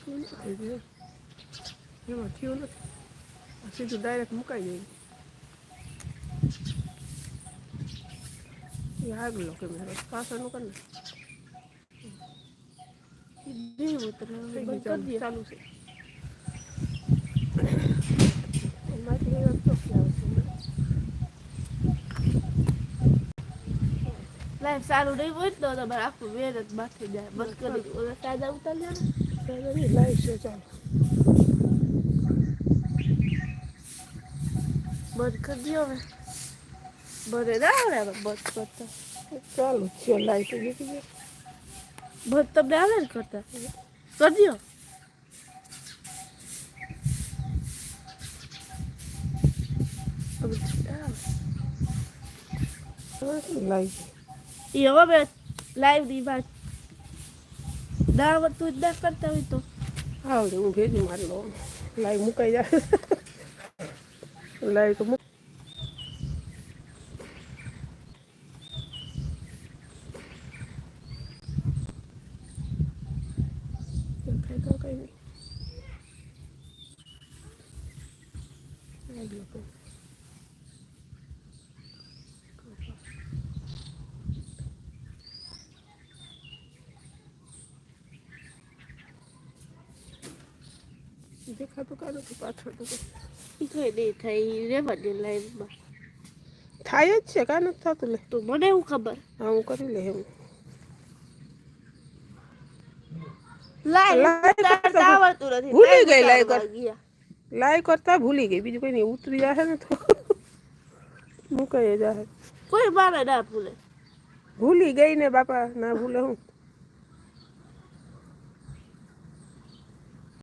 થઈ ગયું એમાં થયું નથી સીધું ડાયરેક્ટ મુકાઈ જાય એ આગળ કે મારે પાછળનું કર ને ચાલુ છે એમાંથી ચોખ્ખી આવશે લાઈફ સારું નહીં હોય તો તમારે આખું વેર જ બાકી જાય બસ કરી ઓલા સાદા ઉતાર લે ને લાઈવ છે ચાલો બંધ કરી દો હવે બધે ના આવડે હવે બંધ કરતા ચાલુ છે લાઈવ તો જતી ગઈ બંધ તમને આવે ને કરતા કરી દો લાઈવ એ હવે મેં લાઈવ ની વાત ના આવડતું જ ના કરતા હોય તો આવડે હું ભેજી મારી લો લાઈવ મુકાઈ જાય લાઈવ તો કઈ નહીં દેખાતું કાઢું છું પાછળ તો એ કઈ નહીં થાય રેવા દે લાઈવમાં થાય જ છે કાં નથી થતું લે તો મને એવું ખબર હા હું કરી લે એમ લાઈવ આવડતું નથી ભૂલી ગઈ લાઈવ ગયા લાઈવ કરતા ભૂલી ગઈ બીજું કોઈ નહીં ઉતરી જાય ને તો મુકાઈ જાય કોઈ મારે ના ભૂલે ભૂલી ગઈ ને બાપા ના ભૂલે હું